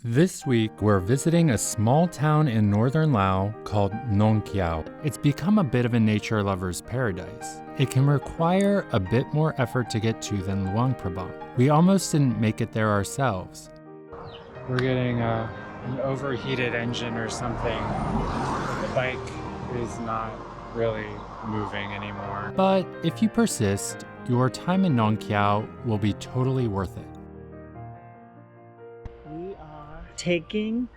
This week, we're visiting a small town in northern Laos called Nong Khiaw. It's become a bit of a nature lover's paradise. It can require a bit more effort to get to than Luang Prabang. We almost didn't make it there ourselves. We're getting an overheated engine or something. The bike is not really moving anymore. But if you persist, your time in Nong Khiaw will be totally worth it. We are taking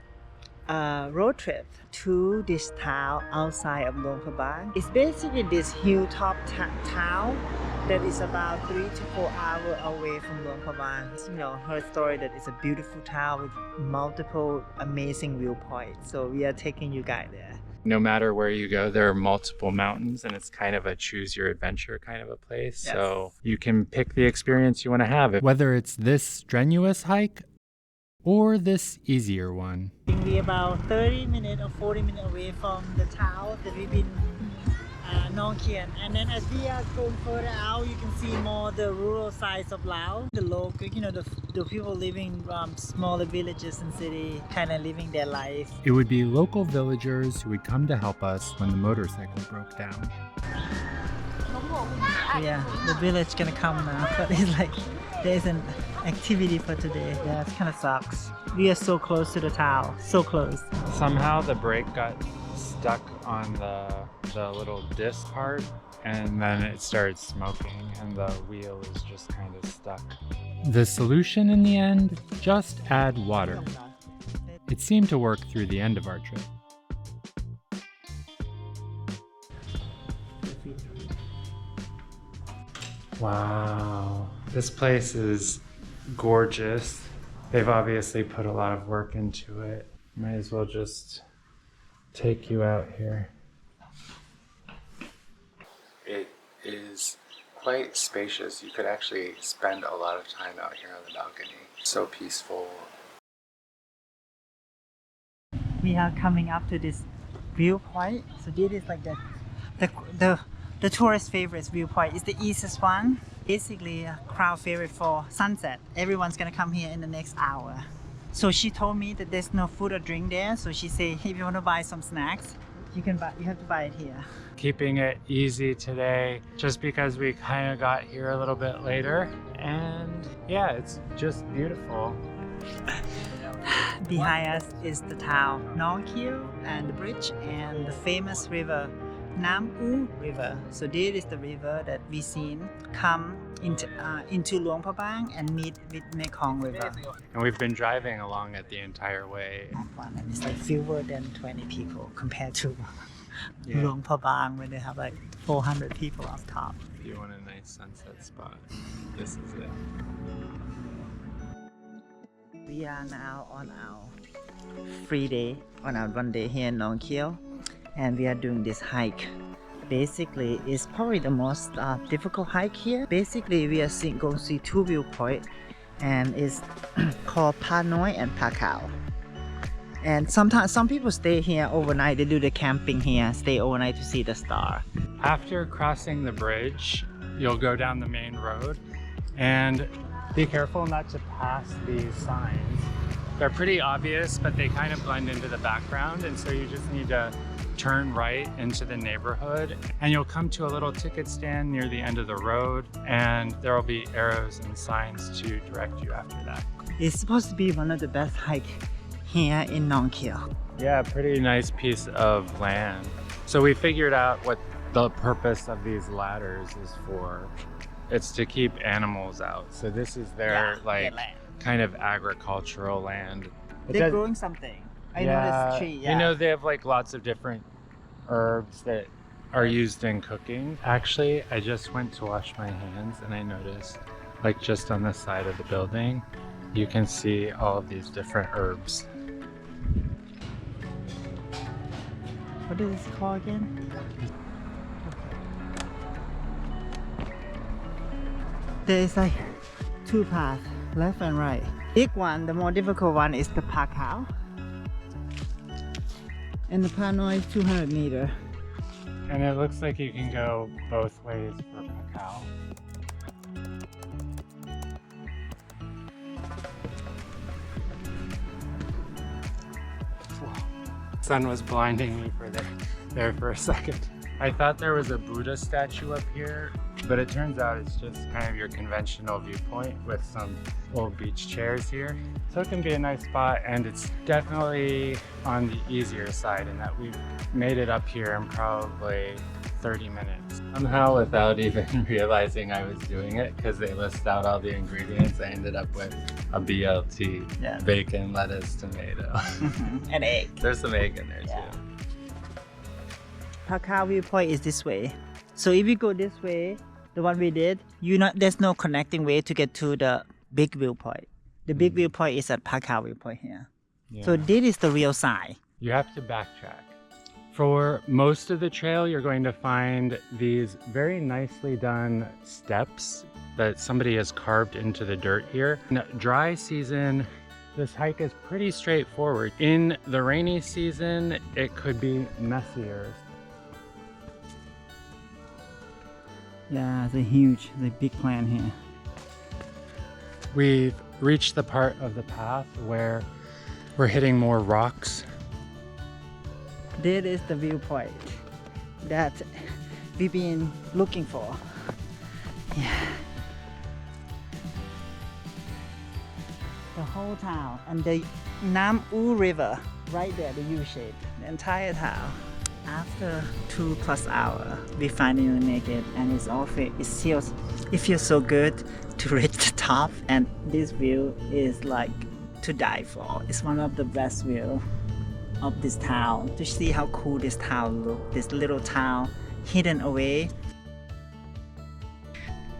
a road trip to this town outside of Luang Prabang. It's basically this hilltop town that is about 3 to 4 hours away from Luang Prabang. You know, her story that it's a beautiful town with multiple amazing viewpoints. So we are taking you guys there. No matter where you go, there are multiple mountains and it's kind of a choose your adventure kind of a place. Yes. So you can pick the experience you want to have. Whether it's this strenuous hike or this easier one. We're about 30 minutes or 40 minutes away from the town that we've been Nong Khiaw. And then as we are going further out, you can see more the rural sides of Laos. The local, you know, the people living smaller villages and cities, kind of living their life. It would be local villagers who would come to help us when the motorcycle broke down. Yeah, the village gonna come now, but it's like there's an activity for today. Yeah, it kind of sucks. We are so close to the town, so close. Somehow the brake got stuck on the little disc part, and then it started smoking and the wheel is just kind of stuck. The solution in the end, just add water. It seemed to work through the end of our trip. Wow, this place is gorgeous. They've obviously put a lot of work into it. Might as well just take you out here. It is quite spacious. You could actually spend a lot of time out here on the balcony. So peaceful. We are coming up to this viewpoint. So this is like the tourist favorites viewpoint. It's the easiest one. Basically a crowd favorite for sunset. Everyone's gonna come here in the next hour. So she told me that there's no food or drink there. So she said, if you want to buy some snacks, you have to buy it here. Keeping it easy today, just because we kind of got here a little bit later. And yeah, it's just beautiful. Behind us is the town Nong Khiaw and the bridge and the famous river Nam River. So this is the river that we seen come into Luang Prabang and meet with Mekong River. And we've been driving along it the entire way. And it's like fewer than 20 people compared to Luang Prabang, where they have like 400 people up top. If you want a nice sunset spot, this is it. We are now on our free day, on our one day here in Nong Khiaw, and we are doing this hike. Basically, it's probably the most difficult hike here. Basically, we are going to see two viewpoints, and it's called Pa Noi and Pa Khiaw. And sometimes some people stay here overnight. They do the camping here, stay overnight to see the star. After crossing the bridge, you'll go down the main road, and be careful not to pass these signs. They're pretty obvious, but they kind of blend into the background, and so you just need to turn right into the neighborhood, and you'll come to a little ticket stand near the end of the road, and there will be arrows and signs to direct you after that. It's supposed to be one of the best hikes here in Nong Khiaw. Yeah, pretty nice piece of land. So we figured out what the purpose of these ladders is for. It's to keep animals out. So this is their kind of agricultural land. They're growing something. I noticed tree, You know, they have like lots of different herbs that are used in cooking. Actually, I just went to wash my hands and I noticed, like just on the side of the building, you can see all of these different herbs. What is this called again? There is like two paths, left and right. Big one, the more difficult one, is the Pa Khiaw. And the Pa Noi is 200 meters. And it looks like you can go both ways for Pa Khiaw. Sun was blinding me there for a second. I thought there was a Buddha statue up here, but it turns out it's just kind of your conventional viewpoint with some old beach chairs here. So it can be a nice spot, and it's definitely on the easier side in that we've made it up here in probably 30 minutes. Somehow, without even realizing I was doing it, because they list out all the ingredients, I ended up with a BLT, Yeah. bacon, lettuce, tomato. And egg. There's some egg in there Yeah. too. Khiaw viewpoint is this way. So if you go this way, the one we did, there's no connecting way to get to the big viewpoint. The big viewpoint is at Khiaw viewpoint here. Yeah. So this is the real side. You have to backtrack. For most of the trail, you're going to find these very nicely done steps that somebody has carved into the dirt here. In dry season, this hike is pretty straightforward. In the rainy season, it could be messier. Yeah, the big plant here. We've reached the part of the path where we're hitting more rocks. This is the viewpoint that we've been looking for. Yeah. The whole town and the Nam U River right there, the U-shape, the entire town. After 2+ hours, we finally make it, and it feels so good to reach the top, and this view is like to die for. It's one of the best views of this town, to see how cool this town looks, this little town hidden away.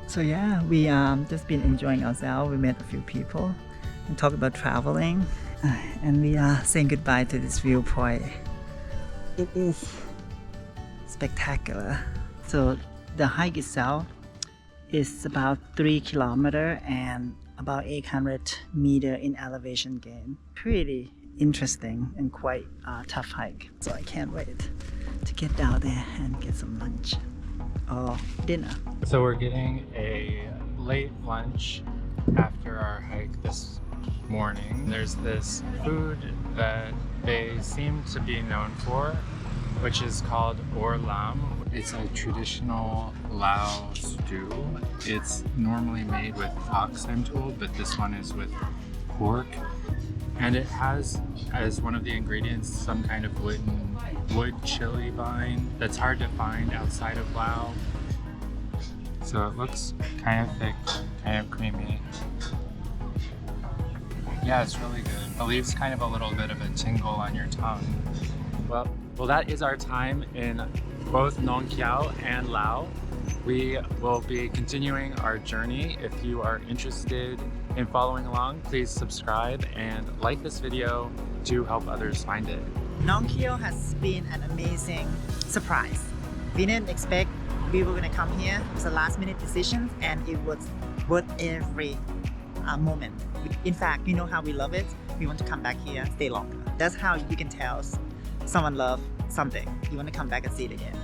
So yeah, we just been enjoying ourselves. We met a few people and talked about traveling, and we are saying goodbye to this viewpoint. It is spectacular. So the hike itself is about 3 kilometers and about 800 meters in elevation gain. Pretty interesting and quite a tough hike. So I can't wait to get down there and get some lunch or dinner. So we're getting a late lunch after our hike this morning. There's this food that they seem to be known for, which is called Lam. It's a traditional Lao stew. It's normally made with ox, I'm told, but this one is with pork. And it has, as one of the ingredients, some kind of wood chili vine that's hard to find outside of Lao. So it looks kind of thick, kind of creamy. Yeah, it's really good. It leaves kind of a little bit of a tingle on your tongue. Well, that is our time in both Nong Khiaw and Lao. We will be continuing our journey. If you are interested in following along, please subscribe and like this video to help others find it. Nong Khiaw has been an amazing surprise. We didn't expect we were going to come here. It was a last minute decision, and it was worth every moment. In fact, you know how we love it? We want to come back here, stay longer. That's how you can tell someone loves something. You want to come back and see it again.